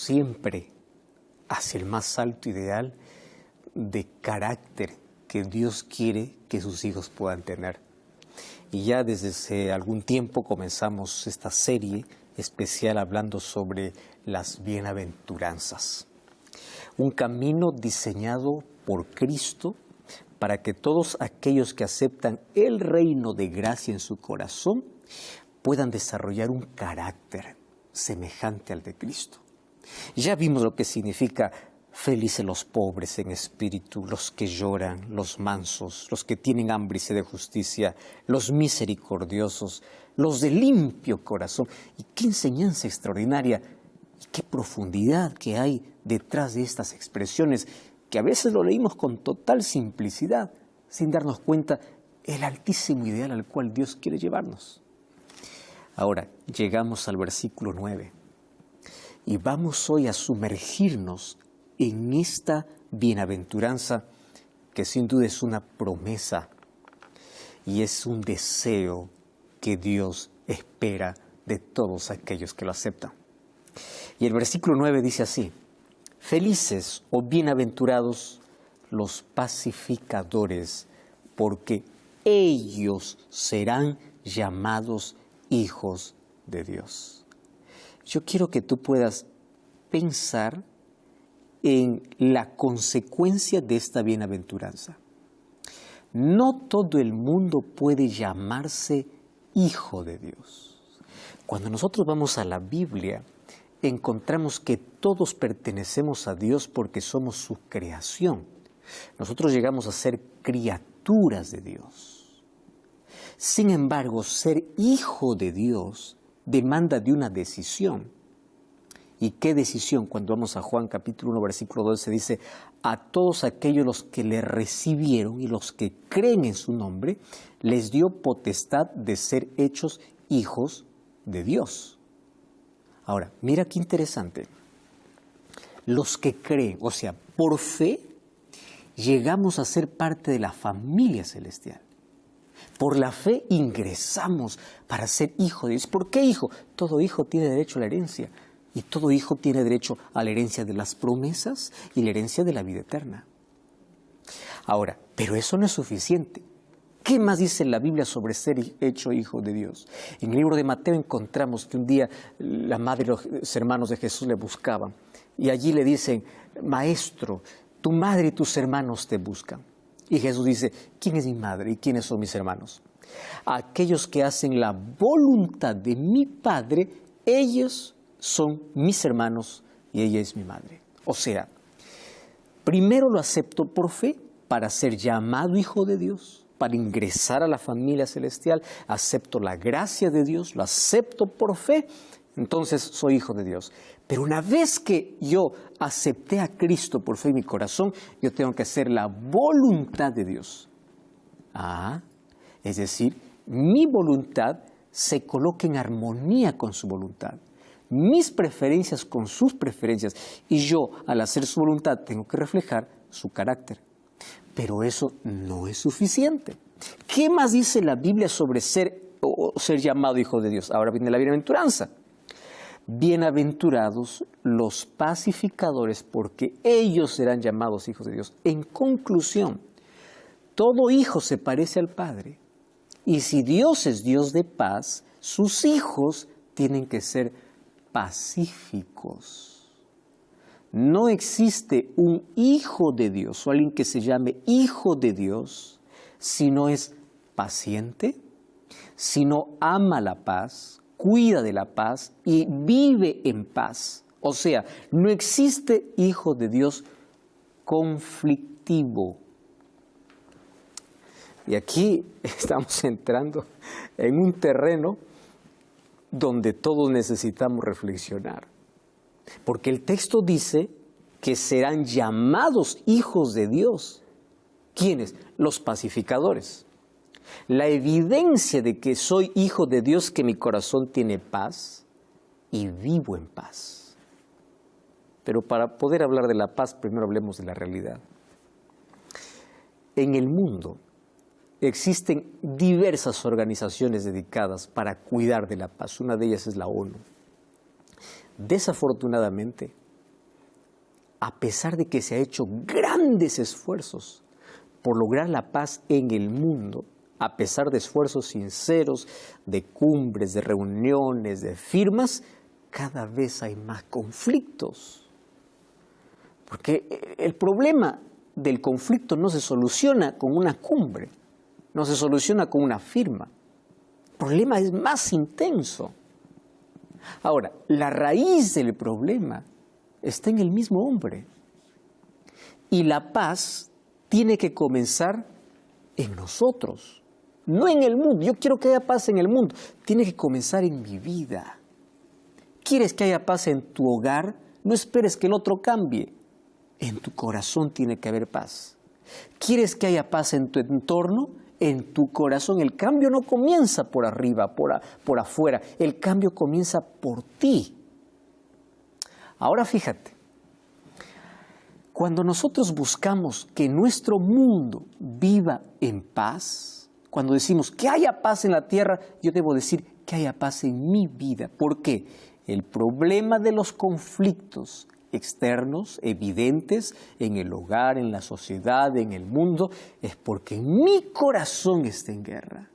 siempre hacia el más alto ideal de carácter que Dios quiere que sus hijos puedan tener. Y ya desde hace algún tiempo comenzamos esta serie especial hablando sobre las bienaventuranzas. Un camino diseñado por Cristo para que todos aquellos que aceptan el reino de gracia en su corazón puedan desarrollar un carácter semejante al de Cristo. Ya vimos lo que significa felices los pobres en espíritu, los que lloran, los mansos, los que tienen hambre y sed de justicia, los misericordiosos, los de limpio corazón. Y qué enseñanza extraordinaria y qué profundidad que hay detrás de estas expresiones que a veces lo leímos con total simplicidad, sin darnos cuenta el altísimo ideal al cual Dios quiere llevarnos. Ahora, llegamos al versículo 9 y vamos hoy a sumergirnos en esta bienaventuranza que sin duda es una promesa y es un deseo que Dios espera de todos aquellos que lo aceptan. Y el versículo 9 dice así: felices o bienaventurados los pacificadores, porque ellos serán llamados hijos de Dios. Yo quiero que tú puedas pensar en la consecuencia de esta bienaventuranza. No todo el mundo puede llamarse hijo de Dios. Cuando nosotros vamos a la Biblia, encontramos que todos pertenecemos a Dios porque somos su creación. Nosotros llegamos a ser criaturas de Dios. Sin embargo, ser hijo de Dios demanda de una decisión. ¿Y qué decisión? Cuando vamos a Juan capítulo 1, versículo 12, dice: a todos aquellos los que le recibieron y los que creen en su nombre, les dio potestad de ser hechos hijos de Dios. Ahora, mira qué interesante. Los que creen, o sea, por fe, llegamos a ser parte de la familia celestial. Por la fe ingresamos para ser hijo de Dios. ¿Por qué hijo? Todo hijo tiene derecho a la herencia. Y todo hijo tiene derecho a la herencia de las promesas y la herencia de la vida eterna. Ahora, pero eso no es suficiente. ¿Qué más dice la Biblia sobre ser hecho hijo de Dios? En el libro de Mateo encontramos que un día la madre y los hermanos de Jesús le buscaban. Y allí le dicen: Maestro, tu madre y tus hermanos te buscan. Y Jesús dice: ¿quién es mi madre y quiénes son mis hermanos? Aquellos que hacen la voluntad de mi Padre, ellos son mis hermanos y ella es mi madre. O sea, primero lo acepto por fe para ser llamado hijo de Dios, para ingresar a la familia celestial, acepto la gracia de Dios, lo acepto por fe, entonces soy hijo de Dios. Pero una vez que yo acepté a Cristo por fe en mi corazón, yo tengo que hacer la voluntad de Dios. Es decir, mi voluntad se coloca en armonía con su voluntad. Mis preferencias con sus preferencias, y yo, al hacer su voluntad, tengo que reflejar su carácter. Pero eso no es suficiente. ¿Qué más dice la Biblia sobre ser llamado hijo de Dios? Ahora viene la bienaventuranza. Bienaventurados los pacificadores, porque ellos serán llamados hijos de Dios. En conclusión, todo hijo se parece al Padre. Y si Dios es Dios de paz, sus hijos tienen que ser pacíficos. No existe un hijo de Dios o alguien que se llame hijo de Dios si no es paciente, si no ama la paz, cuida de la paz y vive en paz. O sea, no existe hijo de Dios conflictivo. Y aquí estamos entrando en un terreno donde todos necesitamos reflexionar. Porque el texto dice que serán llamados hijos de Dios. ¿Quiénes? Los pacificadores. La evidencia de que soy hijo de Dios es que mi corazón tiene paz y vivo en paz. Pero para poder hablar de la paz, primero hablemos de la realidad. En el mundo existen diversas organizaciones dedicadas para cuidar de la paz. Una de ellas es la ONU. Desafortunadamente, a pesar de que se ha hecho grandes esfuerzos por lograr la paz en el mundo, a pesar de esfuerzos sinceros, de cumbres, de reuniones, de firmas, cada vez hay más conflictos. Porque el problema del conflicto no se soluciona con una cumbre, no se soluciona con una firma. El problema es más intenso. Ahora, la raíz del problema está en el mismo hombre. Y la paz tiene que comenzar en nosotros, no en el mundo. Yo quiero que haya paz en el mundo. Tiene que comenzar en mi vida. ¿Quieres que haya paz en tu hogar? No esperes que el otro cambie. En tu corazón tiene que haber paz. ¿Quieres que haya paz en tu entorno? En tu corazón. El cambio no comienza por arriba, por afuera. El cambio comienza por ti. Ahora fíjate, cuando nosotros buscamos que nuestro mundo viva en paz, cuando decimos que haya paz en la tierra, yo debo decir que haya paz en mi vida. ¿Por qué? El problema de los conflictos externos, evidentes, en el hogar, en la sociedad, en el mundo, es porque mi corazón está en guerra.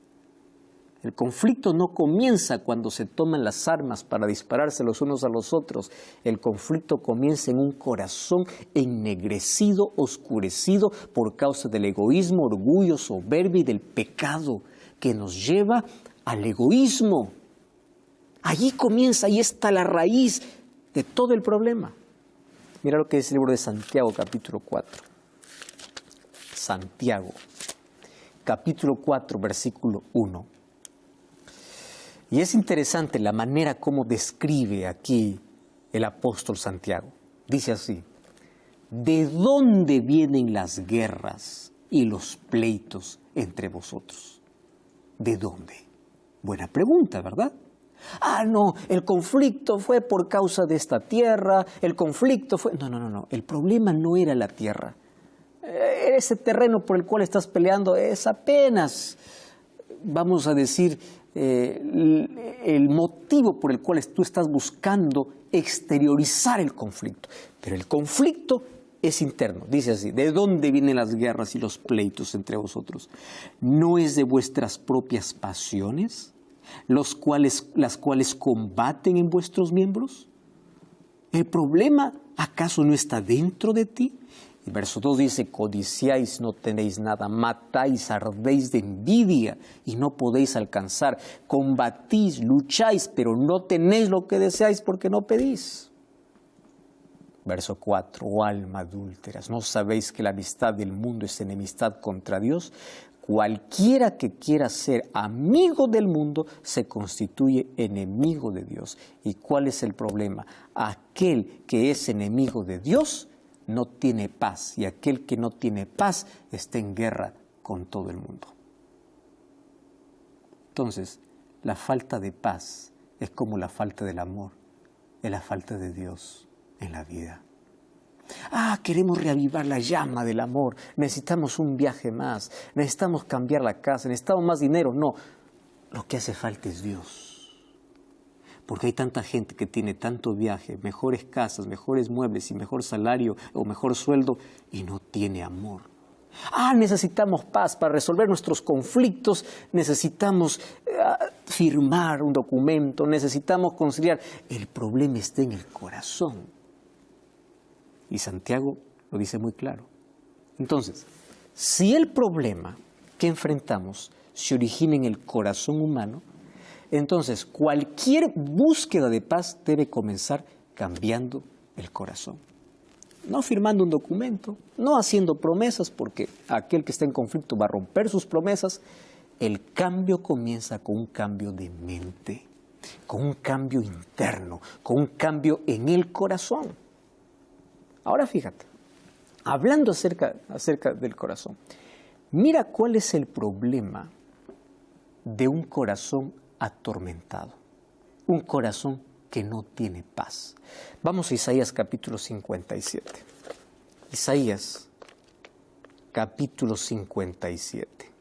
El conflicto no comienza cuando se toman las armas para dispararse los unos a los otros. El conflicto comienza en un corazón ennegrecido, oscurecido por causa del egoísmo, orgullo, soberbia y del pecado que nos lleva al egoísmo. Allí comienza, ahí está la raíz de todo el problema. Mira lo que dice el libro de Santiago, capítulo 4. Santiago, capítulo 4, versículo 1. Y es interesante la manera como describe aquí el apóstol Santiago. Dice así: ¿de dónde vienen las guerras y los pleitos entre vosotros? ¿De dónde? Buena pregunta, ¿verdad? Ah, no, el conflicto fue por causa de esta tierra, el conflicto fue... No, el problema no era la tierra. Ese terreno por el cual estás peleando es apenas, vamos a decir, el motivo por el cual tú estás buscando exteriorizar el conflicto. Pero el conflicto es interno, dice así: ¿de dónde vienen las guerras y los pleitos entre vosotros? ¿No es de vuestras propias pasiones, las cuales combaten en vuestros miembros? ¿El problema acaso no está dentro de ti? El verso 2 dice: codiciáis, no tenéis nada, matáis, ardéis de envidia y no podéis alcanzar, combatís, lucháis, pero no tenéis lo que deseáis porque no pedís. Verso 4, oh alma adúlteras, ¿no sabéis que la amistad del mundo es enemistad contra Dios? Cualquiera que quiera ser amigo del mundo se constituye enemigo de Dios. ¿Y cuál es el problema? Aquel que es enemigo de Dios no tiene paz, y aquel que no tiene paz está en guerra con todo el mundo. Entonces, la falta de paz es como la falta del amor, es la falta de Dios en la vida. Ah, queremos reavivar la llama del amor, necesitamos un viaje más, necesitamos cambiar la casa, necesitamos más dinero. No, lo que hace falta es Dios. Porque hay tanta gente que tiene tanto viaje, mejores casas, mejores muebles y mejor salario o mejor sueldo y no tiene amor. Ah, necesitamos paz para resolver nuestros conflictos, necesitamos firmar un documento, necesitamos conciliar. El problema está en el corazón. Y Santiago lo dice muy claro. Entonces, si el problema que enfrentamos se origina en el corazón humano, entonces cualquier búsqueda de paz debe comenzar cambiando el corazón. No firmando un documento, no haciendo promesas, porque aquel que está en conflicto va a romper sus promesas. El cambio comienza con un cambio de mente, con un cambio interno, con un cambio en el corazón. Ahora fíjate, hablando acerca del corazón, mira cuál es el problema de un corazón atormentado, un corazón que no tiene paz. Vamos a Isaías capítulo 57. Isaías capítulo 57.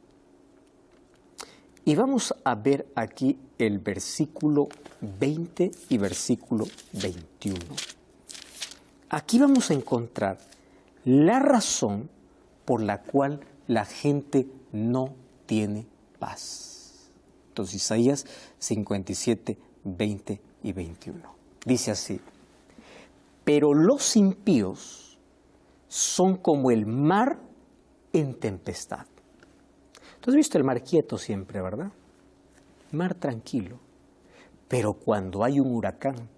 Y vamos a ver aquí el versículo 20 y versículo 21. aquí vamos a encontrar la razón por la cual la gente no tiene paz. Entonces, Isaías 57, 20 y 21. Dice así: pero los impíos son como el mar en tempestad. Tú has visto el mar quieto siempre, ¿verdad? Mar tranquilo. Pero cuando hay un huracán,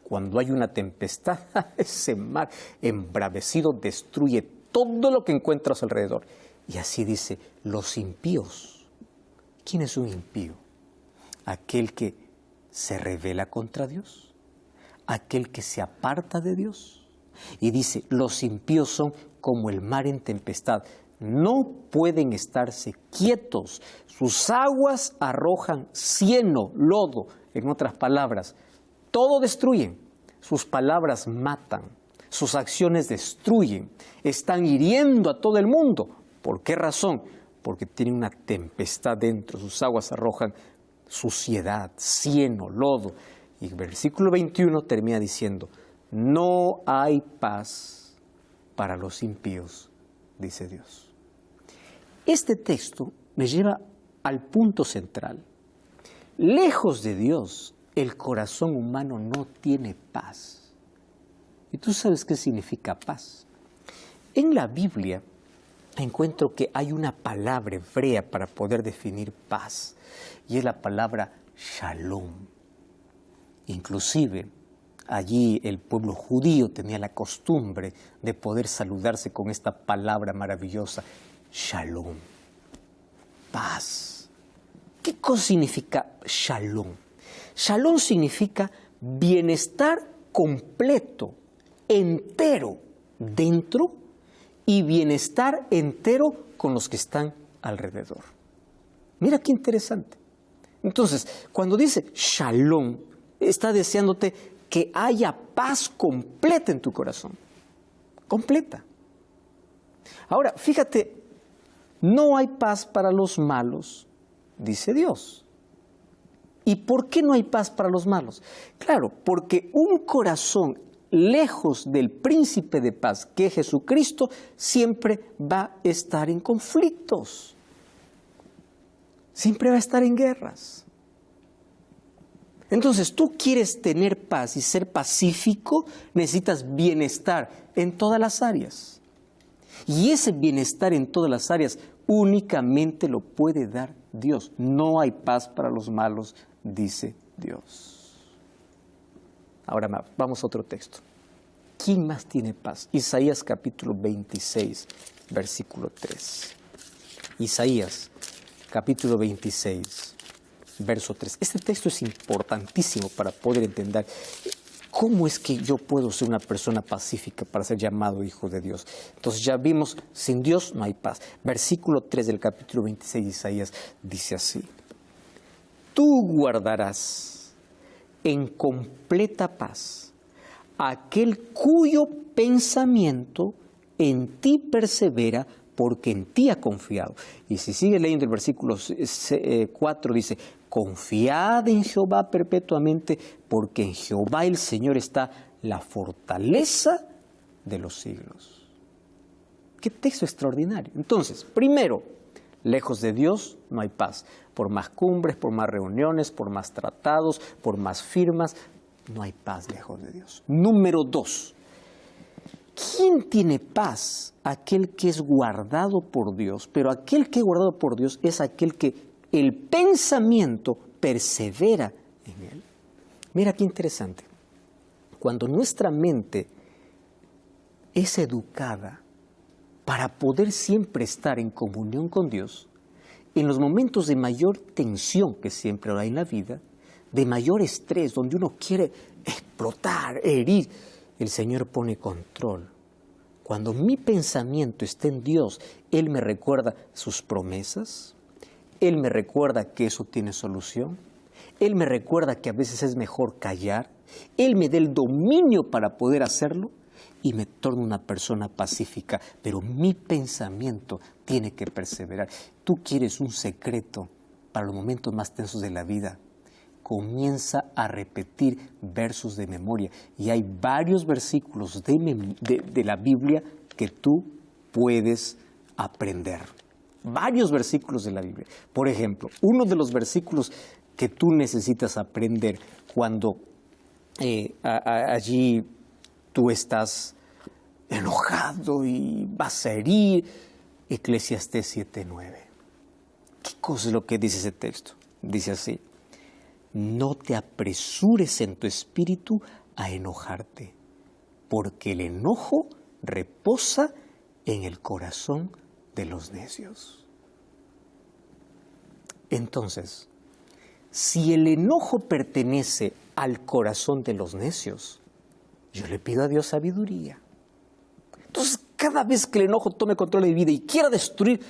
cuando hay una tempestad, ese mar embravecido destruye todo lo que encuentras alrededor. Y así dice, los impíos. ¿Quién es un impío? Aquel que se rebela contra Dios, aquel que se aparta de Dios. Y dice, los impíos son como el mar en tempestad. No pueden estarse quietos. Sus aguas arrojan cieno, lodo. En otras palabras, todo destruyen. Sus palabras matan. Sus acciones destruyen. Están hiriendo a todo el mundo. ¿Por qué razón? Porque tienen una tempestad dentro. Sus aguas arrojan suciedad, cieno, lodo. Y el versículo 21 termina diciendo, no hay paz para los impíos, dice Dios. Este texto me lleva al punto central. Lejos de Dios, el corazón humano no tiene paz. ¿Y tú sabes qué significa paz? En la Biblia encuentro que hay una palabra hebrea para poder definir paz, y es la palabra shalom. Inclusive, allí el pueblo judío tenía la costumbre de poder saludarse con esta palabra maravillosa, shalom, paz. ¿Qué cosa significa shalom? Shalom significa bienestar completo, entero, dentro, y bienestar entero con los que están alrededor. Mira qué interesante. Entonces, cuando dice shalom, está deseándote que haya paz completa en tu corazón. Completa. Ahora, fíjate, no hay paz para los malos, dice Dios. ¿Y por qué no hay paz para los malos? Claro, porque un corazón lejos del príncipe de paz, que es Jesucristo, siempre va a estar en conflictos. Siempre va a estar en guerras. Entonces, tú quieres tener paz y ser pacífico, necesitas bienestar en todas las áreas. Y ese bienestar en todas las áreas únicamente lo puede dar Dios. No hay paz para los malos, dice Dios. Ahora vamos a otro texto. ¿Quién más tiene paz? Isaías capítulo 26, versículo 3. Isaías capítulo 26, verso 3. Este texto es importantísimo para poder entender cómo es que yo puedo ser una persona pacífica para ser llamado hijo de Dios. Entonces ya vimos, sin Dios no hay paz. Versículo 3 del capítulo 26 de Isaías dice así. Tú guardarás en completa paz aquel cuyo pensamiento en ti persevera, porque en ti ha confiado. Y si sigue leyendo el versículo 4, dice, confiad en Jehová perpetuamente, porque en Jehová el Señor está la fortaleza de los siglos. ¡Qué texto extraordinario! Entonces, primero, lejos de Dios no hay paz. Por más cumbres, por más reuniones, por más tratados, por más firmas, no hay paz lejos de Dios. Número 2, ¿quién tiene paz? Aquel que es guardado por Dios. Pero aquel que es guardado por Dios es aquel que el pensamiento persevera en él. Mira qué interesante. Cuando nuestra mente es educada para poder siempre estar en comunión con Dios, en los momentos de mayor tensión que siempre hay en la vida, de mayor estrés, donde uno quiere explotar, herir, el Señor pone control. Cuando mi pensamiento está en Dios, Él me recuerda sus promesas, Él me recuerda que eso tiene solución, Él me recuerda que a veces es mejor callar, Él me da el dominio para poder hacerlo y me torno una persona pacífica, pero mi pensamiento tiene que perseverar. Tú quieres un secreto para los momentos más tensos de la vida. comienza a repetir versos de memoria. Y hay varios versículos de la Biblia que tú puedes aprender. Varios versículos de la Biblia. Por ejemplo, uno de los versículos que tú necesitas aprender cuando allí tú estás enojado y vas a herir, Eclesiastés 7:9. ¿Qué cosa es lo que dice ese texto? Dice así: no te apresures en tu espíritu a enojarte, porque el enojo reposa en el corazón de los necios. Entonces, si el enojo pertenece al corazón de los necios, yo le pido a Dios sabiduría. Entonces, cada vez que el enojo tome control de mi vida y quiera destruir,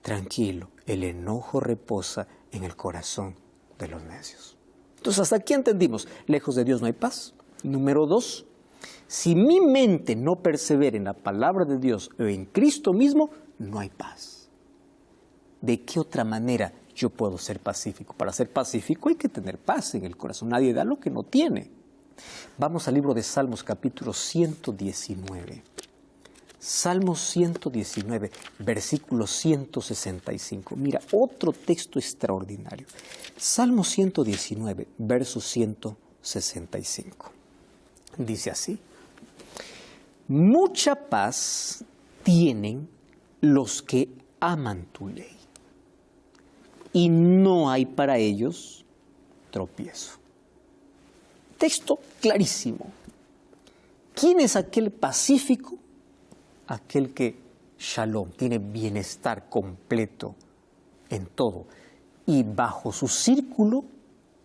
tranquilo, el enojo reposa en el corazón de los necios. Entonces, hasta aquí entendimos, lejos de Dios no hay paz. Número 2, si mi mente no persevera en la palabra de Dios o en Cristo mismo, no hay paz. ¿De qué otra manera yo puedo ser pacífico? Para ser pacífico hay que tener paz en el corazón. Nadie da lo que no tiene. Vamos al libro de Salmos, capítulo 119. Salmos 119, versículo 165. Mira, otro texto extraordinario. Salmos 119, verso 165. Dice así: mucha paz tienen los que aman tu ley, y no hay para ellos tropiezo. Texto clarísimo. ¿Quién es aquel pacífico? Aquel que shalom, tiene bienestar completo en todo. Y bajo su círculo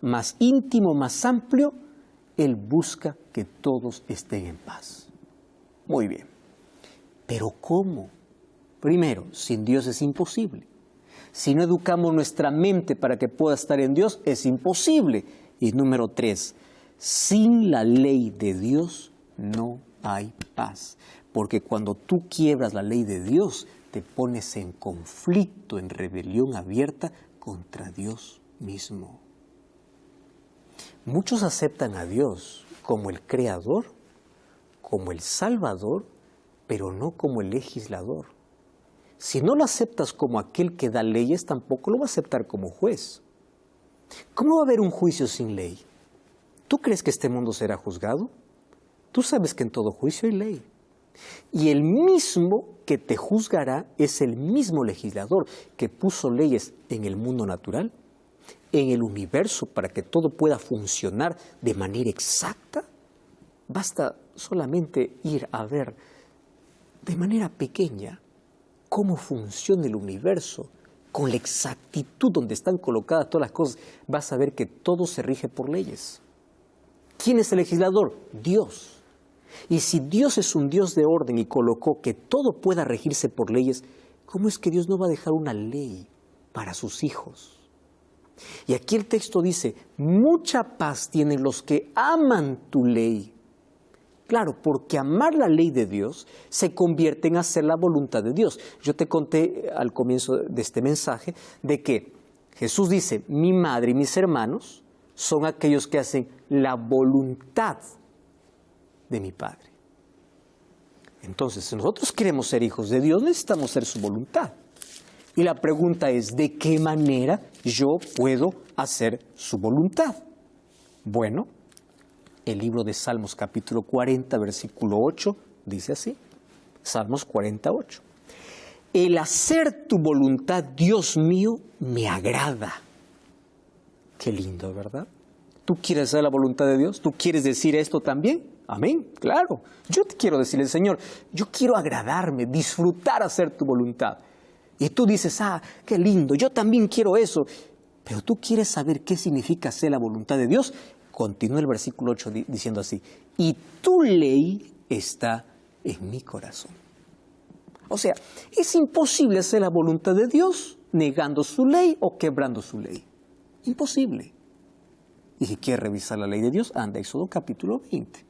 más íntimo, más amplio, él busca que todos estén en paz. Muy bien. ¿Pero cómo? Primero, sin Dios es imposible. Si no educamos nuestra mente para que pueda estar en Dios, es imposible. Y número 3, sin la ley de Dios no hay paz. Porque cuando tú quiebras la ley de Dios, te pones en conflicto, en rebelión abierta contra Dios mismo. Muchos aceptan a Dios como el Creador, como el Salvador, pero no como el legislador. Si no lo aceptas como aquel que da leyes, tampoco lo va a aceptar como juez. ¿Cómo va a haber un juicio sin ley? ¿Tú crees que este mundo será juzgado? Tú sabes que en todo juicio hay ley. Y el mismo que te juzgará es el mismo legislador que puso leyes en el mundo natural, en el universo, para que todo pueda funcionar de manera exacta. Basta solamente ir a ver de manera pequeña cómo funciona el universo, con la exactitud donde están colocadas todas las cosas. Vas a ver que todo se rige por leyes. ¿Quién es el legislador? Dios. Y si Dios es un Dios de orden y colocó que todo pueda regirse por leyes, ¿cómo es que Dios no va a dejar una ley para sus hijos? Y aquí el texto dice, mucha paz tienen los que aman tu ley. Claro, porque amar la ley de Dios se convierte en hacer la voluntad de Dios. Yo te conté al comienzo de este mensaje de que Jesús dice, mi madre y mis hermanos son aquellos que hacen la voluntad de mi Padre. Entonces, si nosotros queremos ser hijos de Dios, necesitamos hacer su voluntad. Y la pregunta es, ¿de qué manera yo puedo hacer su voluntad? Bueno, el libro de Salmos capítulo 40, versículo 8, dice así, Salmos 48. El hacer tu voluntad, Dios mío, me agrada. Qué lindo, ¿verdad? ¿Tú quieres hacer la voluntad de Dios? ¿Tú quieres decir esto también? Amén, claro. Yo te quiero decirle, Señor, yo quiero agradarme, disfrutar hacer tu voluntad. Y tú dices, qué lindo, yo también quiero eso. Pero tú quieres saber qué significa hacer la voluntad de Dios. Continúa el versículo 8 diciendo así, y tu ley está en mi corazón. O sea, es imposible hacer la voluntad de Dios negando su ley o quebrando su ley. Imposible. Y si quieres revisar la ley de Dios, anda a Éxodo capítulo 20.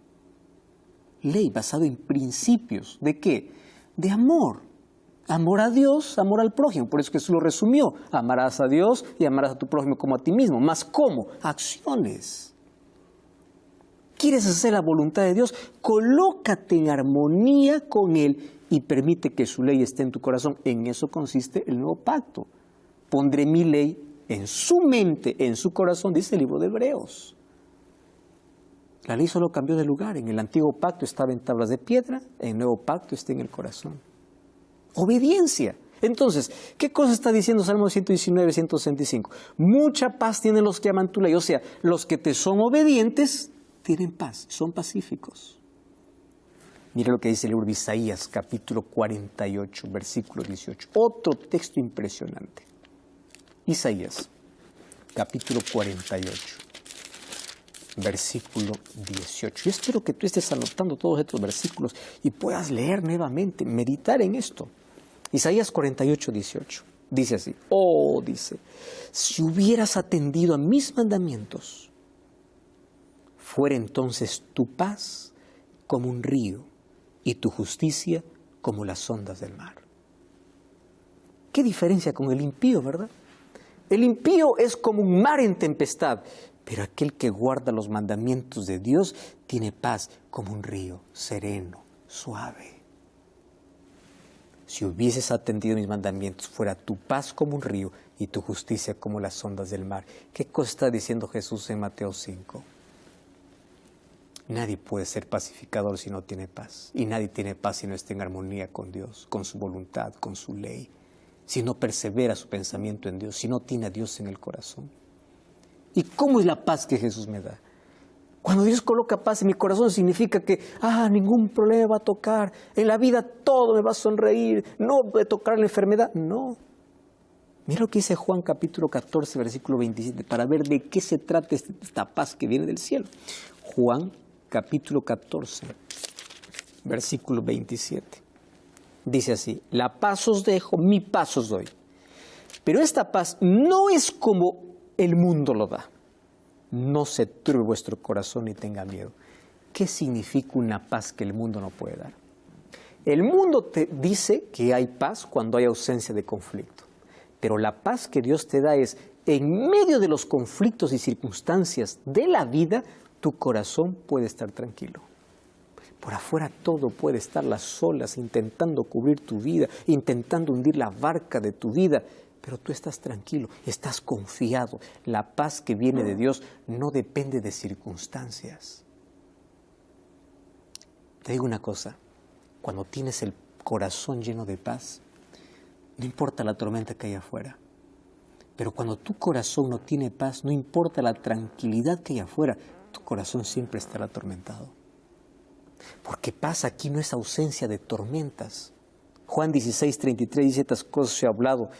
Ley basada en principios. ¿De qué? De amor. Amor a Dios, amor al prójimo. Por eso Jesús lo resumió. Amarás a Dios y amarás a tu prójimo como a ti mismo. ¿Más cómo? Acciones. ¿Quieres hacer la voluntad de Dios? Colócate en armonía con Él y permite que su ley esté en tu corazón. En eso consiste el nuevo pacto. Pondré mi ley en su mente, en su corazón, dice el libro de Hebreos. La ley solo cambió de lugar. En el antiguo pacto estaba en tablas de piedra, en el nuevo pacto está en el corazón. Obediencia. Entonces, ¿qué cosa está diciendo Salmo 119, 165? Mucha paz tienen los que aman tu ley. O sea, los que te son obedientes tienen paz, son pacíficos. Mira lo que dice el libro de Isaías, capítulo 48, versículo 18. Otro texto impresionante. Isaías, capítulo 48, versículo 18. Yo espero que tú estés anotando todos estos versículos y puedas leer nuevamente, meditar en esto. Isaías 48, 18. Dice así, dice, si hubieras atendido a mis mandamientos, fuera entonces tu paz como un río y tu justicia como las ondas del mar. ¿Qué diferencia con el impío, verdad? El impío es como un mar en tempestad, pero aquel que guarda los mandamientos de Dios tiene paz como un río sereno, suave. Si hubieses atendido mis mandamientos, fuera tu paz como un río y tu justicia como las ondas del mar. ¿Qué cosa está diciendo Jesús en Mateo 5? Nadie puede ser pacificador si no tiene paz. Y nadie tiene paz si no está en armonía con Dios, con su voluntad, con su ley. Si no persevera su pensamiento en Dios, si no tiene a Dios en el corazón. ¿Y cómo es la paz que Jesús me da? Cuando Dios coloca paz en mi corazón significa que ningún problema va a tocar. En la vida todo me va a sonreír. No puede tocar la enfermedad. No. Mira lo que dice Juan capítulo 14, versículo 27, para ver de qué se trata esta paz que viene del cielo. Juan capítulo 14, versículo 27. Dice así, la paz os dejo, mi paz os doy. Pero esta paz no es como el mundo lo da. No se turbe vuestro corazón ni tenga miedo. ¿Qué significa una paz que el mundo no puede dar? El mundo te dice que hay paz cuando hay ausencia de conflicto. Pero la paz que Dios te da es, en medio de los conflictos y circunstancias de la vida, tu corazón puede estar tranquilo. Por afuera todo puede estar las olas intentando cubrir tu vida, intentando hundir la barca de tu vida, pero tú estás tranquilo, estás confiado. La paz que viene de Dios no depende de circunstancias. Te digo una cosa, cuando tienes el corazón lleno de paz, no importa la tormenta que hay afuera. Pero cuando tu corazón no tiene paz, no importa la tranquilidad que hay afuera, tu corazón siempre estará atormentado. Porque paz aquí no es ausencia de tormentas. Juan 16, 33 dice, estas cosas he hablado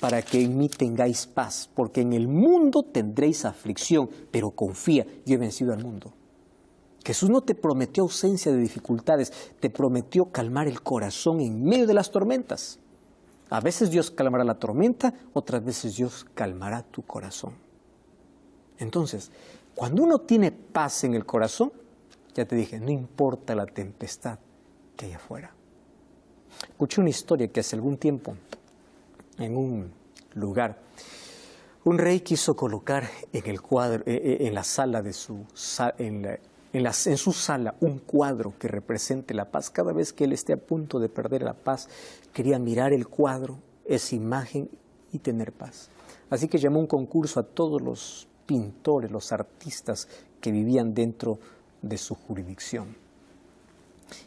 para que en mí tengáis paz, porque en el mundo tendréis aflicción, pero confía, yo he vencido al mundo. Jesús no te prometió ausencia de dificultades, te prometió calmar el corazón en medio de las tormentas. A veces Dios calmará la tormenta, otras veces Dios calmará tu corazón. Entonces, cuando uno tiene paz en el corazón, ya te dije, no importa la tempestad que hay afuera. Escuché una historia que hace algún tiempo, en un lugar, un rey quiso colocar en el cuadro, en la sala de su en su sala un cuadro que represente la paz. Cada vez que él esté a punto de perder la paz, quería mirar el cuadro, esa imagen y tener paz. Así que llamó un concurso a todos los pintores, los artistas que vivían dentro de su jurisdicción.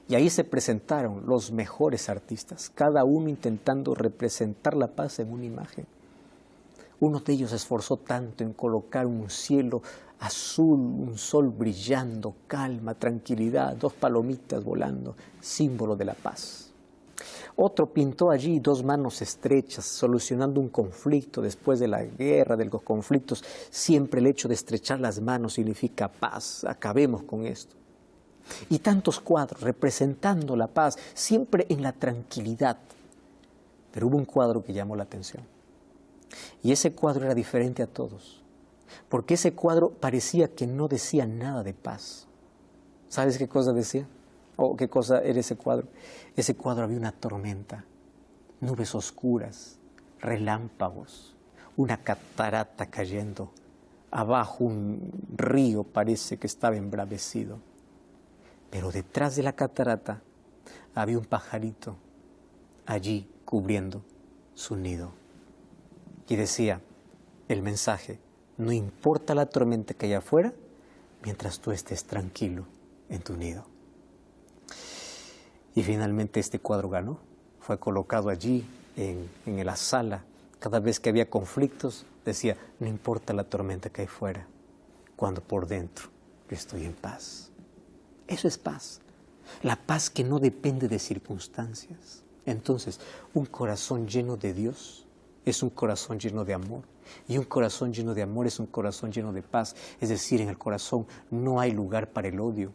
Y ahí se presentaron los mejores artistas, cada uno intentando representar la paz en una imagen. Uno de ellos se esforzó tanto en colocar un cielo azul, un sol brillando, calma, tranquilidad, dos palomitas volando, símbolo de la paz. Otro pintó allí dos manos estrechas, solucionando un conflicto después de la guerra, de los conflictos. Siempre el hecho de estrechar las manos significa paz, acabemos con esto. Y tantos cuadros representando la paz, siempre en la tranquilidad. Pero hubo un cuadro que llamó la atención. Y ese cuadro era diferente a todos, porque ese cuadro parecía que no decía nada de paz. ¿Sabes qué cosa decía? ¿O qué cosa era ese cuadro? Ese cuadro había una tormenta, nubes oscuras, relámpagos, una catarata cayendo. Abajo un río parece que estaba embravecido. Pero detrás de la catarata había un pajarito allí cubriendo su nido. Y decía el mensaje: no importa la tormenta que hay afuera, mientras tú estés tranquilo en tu nido. Y finalmente este cuadro ganó. Fue colocado allí en la sala. Cada vez que había conflictos, decía: no importa la tormenta que hay fuera, cuando por dentro yo estoy en paz. Eso es paz. La paz que no depende de circunstancias. Entonces, un corazón lleno de Dios es un corazón lleno de amor. Y un corazón lleno de amor es un corazón lleno de paz. Es decir, en el corazón no hay lugar para el odio.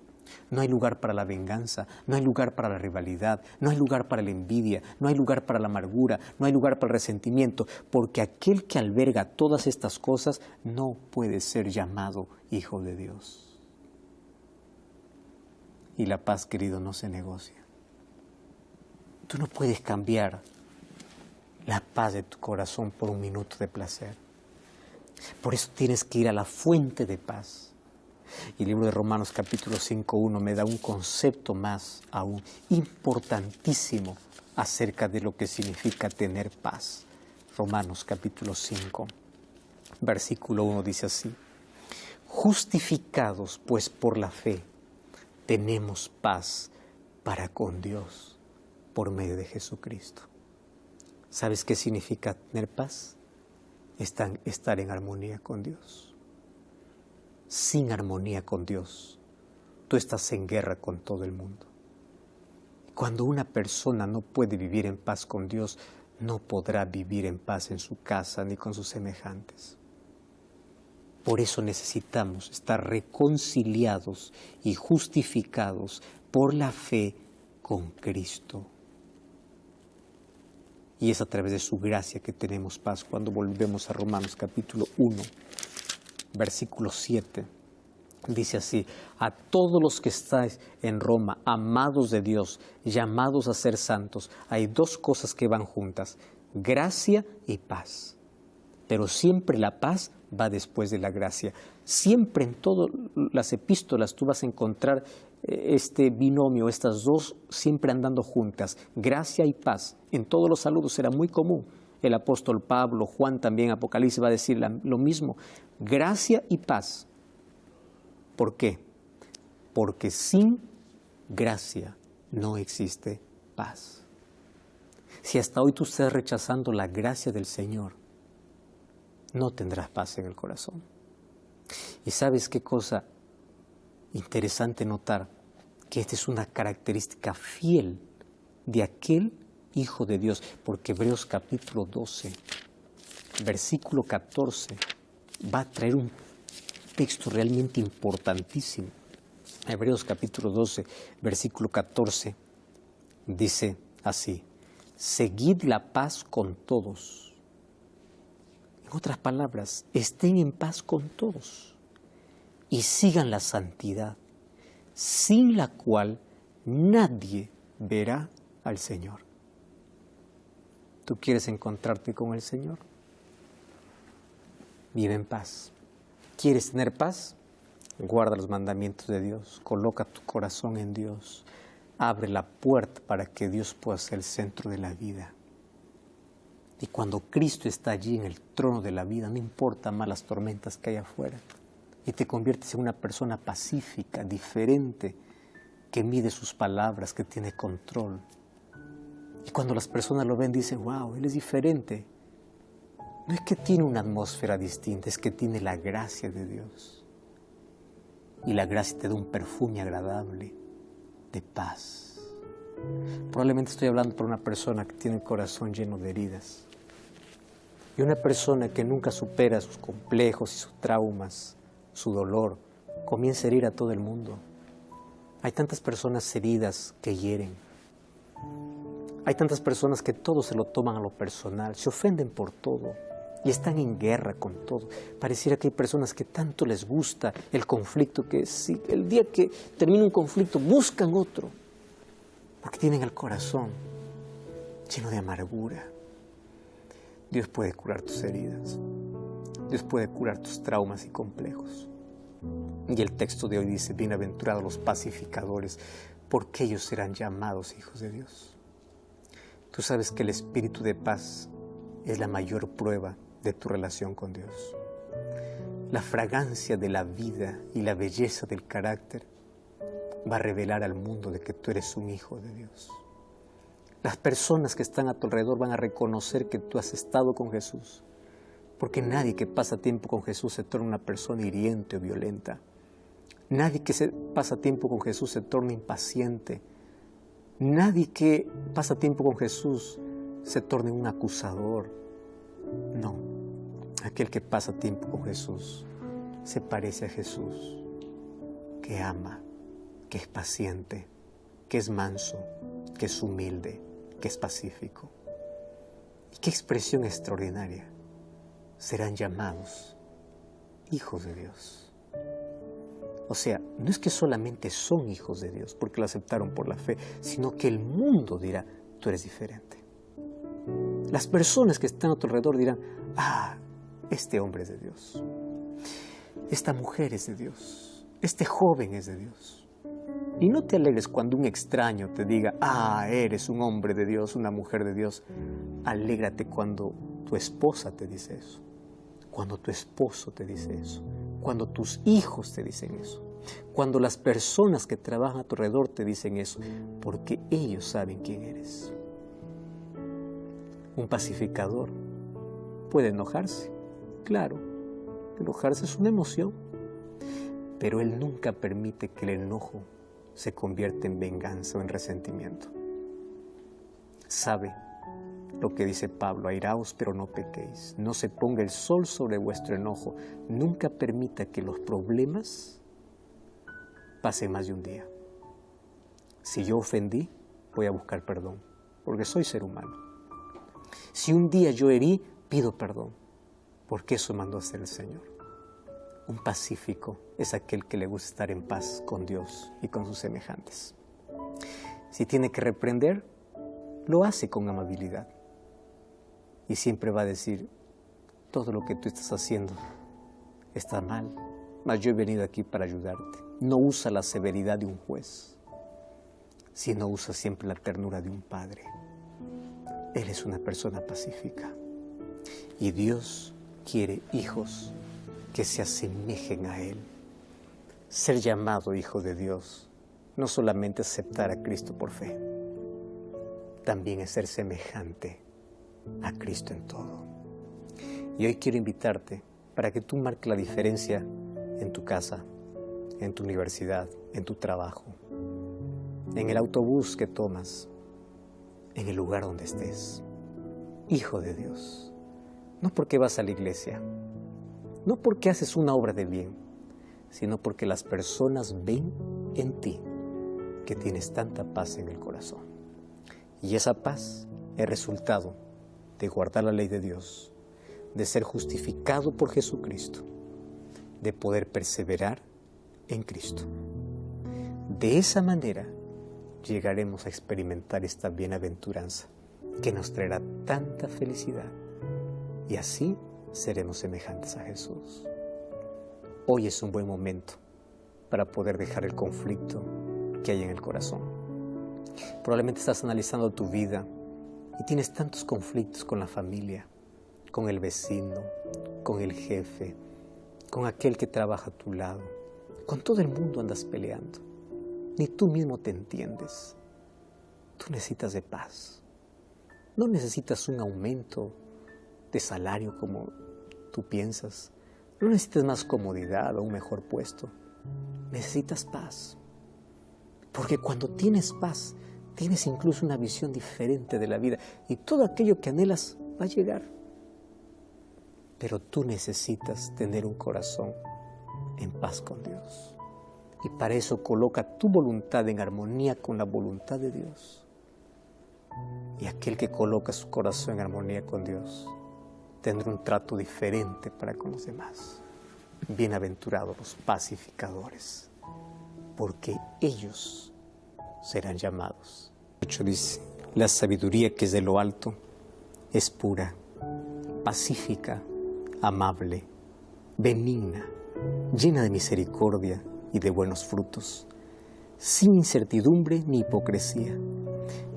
No hay lugar para la venganza, no hay lugar para la rivalidad, no hay lugar para la envidia, no hay lugar para la amargura, no hay lugar para el resentimiento, porque aquel que alberga todas estas cosas no puede ser llamado hijo de Dios. Y la paz, querido, no se negocia. Tú no puedes cambiar la paz de tu corazón por un minuto de placer. Por eso tienes que ir a la fuente de paz. Y el libro de Romanos capítulo 5:1 me da un concepto más aún importantísimo acerca de lo que significa tener paz. Romanos capítulo 5, versículo 1 dice así: justificados pues por la fe, tenemos paz para con Dios por medio de Jesucristo. ¿Sabes qué significa tener paz? Estar en armonía con Dios. Sin armonía con Dios, tú estás en guerra con todo el mundo. Cuando una persona no puede vivir en paz con Dios, no podrá vivir en paz en su casa ni con sus semejantes. Por eso necesitamos estar reconciliados y justificados por la fe con Cristo. Y es a través de su gracia que tenemos paz. Cuando volvemos a Romanos capítulo 1, versículo 7, dice así: a todos los que estáis en Roma, amados de Dios, llamados a ser santos, hay dos cosas que van juntas: gracia y paz. Pero siempre la paz va después de la gracia. Siempre en todas las epístolas tú vas a encontrar este binomio, estas dos siempre andando juntas, gracia y paz. En todos los saludos era muy común. El apóstol Pablo, Juan también, Apocalipsis va a decir lo mismo: gracia y paz. ¿Por qué? Porque sin gracia no existe paz. Si hasta hoy tú estás rechazando la gracia del Señor, no tendrás paz en el corazón. Y ¿sabes qué cosa interesante notar? Que esta es una característica fiel de aquel Hijo de Dios, porque Hebreos capítulo 12, versículo 14, va a traer un texto realmente importantísimo. Hebreos capítulo 12, versículo 14, dice así: seguid la paz con todos. En otras palabras, estén en paz con todos y sigan la santidad, sin la cual nadie verá al Señor. ¿Tú quieres encontrarte con el Señor? Vive en paz. ¿Quieres tener paz? Guarda los mandamientos de Dios. Coloca tu corazón en Dios. Abre la puerta para que Dios pueda ser el centro de la vida. Y cuando Cristo está allí en el trono de la vida, no importa más las tormentas que hay afuera. Y te conviertes en una persona pacífica, diferente, que mide sus palabras, que tiene control. Y cuando las personas lo ven, dicen: wow, él es diferente. No es que tiene una atmósfera distinta, es que tiene la gracia de Dios. Y la gracia te da un perfume agradable de paz. Probablemente estoy hablando por una persona que tiene el corazón lleno de heridas. Y una persona que nunca supera sus complejos y sus traumas, su dolor, comienza a herir a todo el mundo. Hay tantas personas heridas que hieren. Hay tantas personas que todo se lo toman a lo personal, se ofenden por todo y están en guerra con todo. Pareciera que hay personas que tanto les gusta el conflicto que si el día que termina un conflicto buscan otro, porque tienen el corazón lleno de amargura. Dios puede curar tus heridas. Dios puede curar tus traumas y complejos. Y el texto de hoy dice, bienaventurados los pacificadores, porque ellos serán llamados hijos de Dios. Tú sabes que el espíritu de paz es la mayor prueba de tu relación con Dios. La fragancia de la vida y la belleza del carácter va a revelar al mundo de que tú eres un hijo de Dios. Las personas que están a tu alrededor van a reconocer que tú has estado con Jesús, porque nadie que pasa tiempo con Jesús se torna una persona hiriente o violenta. Nadie que pasa tiempo con Jesús se torna impaciente. Nadie que pasa tiempo con Jesús se torna un acusador. No, aquel que pasa tiempo con Jesús se parece a Jesús, que ama, que es paciente, que es manso, que es humilde, que es pacífico. Y qué expresión extraordinaria. Serán llamados hijos de Dios. O sea, no es que solamente son hijos de Dios porque lo aceptaron por la fe, sino que el mundo dirá, tú eres diferente. Las personas que están a tu alrededor dirán, este hombre es de Dios. Esta mujer es de Dios. Este joven es de Dios. Y no te alegres cuando un extraño te diga, eres un hombre de Dios, una mujer de Dios. Alégrate cuando tu esposa te dice eso, cuando tu esposo te dice eso, cuando tus hijos te dicen eso, cuando las personas que trabajan a tu alrededor te dicen eso, porque ellos saben quién eres. Un pacificador puede enojarse, claro, enojarse es una emoción, pero él nunca permite que el enojo se convierta en venganza o en resentimiento. Sabe lo que dice Pablo, airaos pero no pequéis, no se ponga el sol sobre vuestro enojo, nunca permita que los problemas pasen más de un día. Si yo ofendí, voy a buscar perdón, porque soy ser humano. Si un día yo herí, pido perdón, porque eso mandó a hacer el Señor. Un pacífico es aquel que le gusta estar en paz con Dios y con sus semejantes. Si tiene que reprender, lo hace con amabilidad. Y siempre va a decir, todo lo que tú estás haciendo está mal, mas yo he venido aquí para ayudarte. No usa la severidad de un juez, sino usa siempre la ternura de un padre. Él es una persona pacífica. Y Dios quiere hijos que se asemejen a Él. Ser llamado hijo de Dios no solamente aceptar a Cristo por fe, también es ser semejante a Cristo en todo. Y hoy quiero invitarte para que tú marques la diferencia en tu casa, en tu universidad, en tu trabajo, en el autobús que tomas, en el lugar donde estés. Hijo de Dios, no porque vas a la iglesia, no porque haces una obra de bien, sino porque las personas ven en ti que tienes tanta paz en el corazón. Y esa paz es resultado de guardar la ley de Dios, de ser justificado por Jesucristo, de poder perseverar en Cristo. De esa manera llegaremos a experimentar esta bienaventuranza que nos traerá tanta felicidad y así seremos semejantes a Jesús. Hoy es un buen momento para poder dejar el conflicto que hay en el corazón. Probablemente estás analizando tu vida y tienes tantos conflictos con la familia, con el vecino, con el jefe, con aquel que trabaja a tu lado. Con todo el mundo andas peleando. Ni tú mismo te entiendes. Tú necesitas de paz. No necesitas un aumento de salario como tú piensas. No necesitas más comodidad o un mejor puesto. Necesitas paz. Porque cuando tienes paz, tienes incluso una visión diferente de la vida y todo aquello que anhelas va a llegar. Pero tú necesitas tener un corazón en paz con Dios. Y para eso coloca tu voluntad en armonía con la voluntad de Dios. Y aquel que coloca su corazón en armonía con Dios tendrá un trato diferente para con los demás. Bienaventurados los pacificadores, porque ellos serán llamados. De hecho dice, La sabiduría que es de lo alto es pura, pacífica, amable, benigna, llena de misericordia y de buenos frutos, sin incertidumbre ni hipocresía.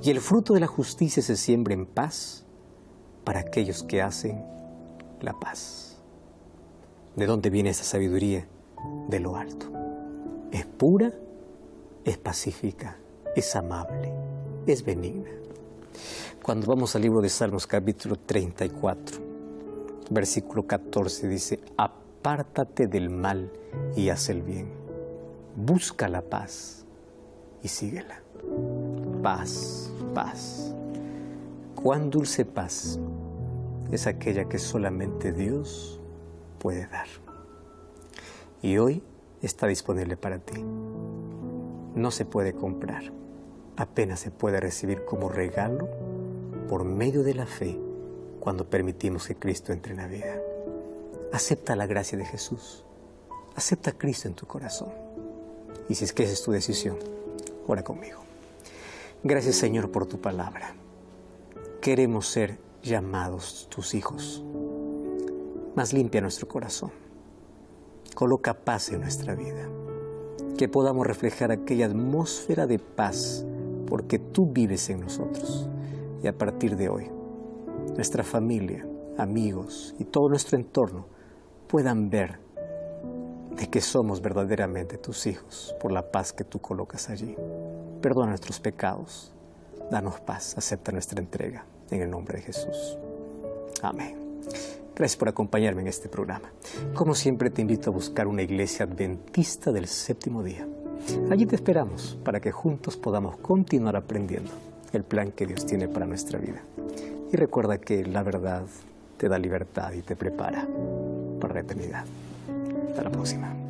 Y el fruto de la justicia se siembra en paz para aquellos que hacen la paz. ¿De dónde viene esa sabiduría? De lo alto. Es pura, es pacífica, es amable, es benigna. Cuando vamos al libro de Salmos, capítulo 34, versículo 14, dice: apártate del mal y haz el bien. Busca la paz y síguela. Paz, paz. Cuán dulce paz es aquella que solamente Dios puede dar. Y hoy está disponible para ti. No se puede comprar, apenas se puede recibir como regalo por medio de la fe cuando permitimos que Cristo entre en la vida. Acepta la gracia de Jesús. Acepta a Cristo en tu corazón. Y si es que esa es tu decisión, ora conmigo. Gracias, Señor, por tu palabra. Queremos ser llamados tus hijos. Mas limpia nuestro corazón. Coloca paz en nuestra vida. Que podamos reflejar aquella atmósfera de paz porque tú vives en nosotros. Y a partir de hoy, nuestra familia, amigos y todo nuestro entorno puedan ver de que somos verdaderamente tus hijos por la paz que tú colocas allí. Perdona nuestros pecados, danos paz, acepta nuestra entrega en el nombre de Jesús. Amén. Gracias por acompañarme en este programa. Como siempre, te invito a buscar una iglesia adventista del séptimo día. Allí te esperamos para que juntos podamos continuar aprendiendo el plan que Dios tiene para nuestra vida. Y recuerda que la verdad te da libertad y te prepara para la eternidad. Hasta la próxima.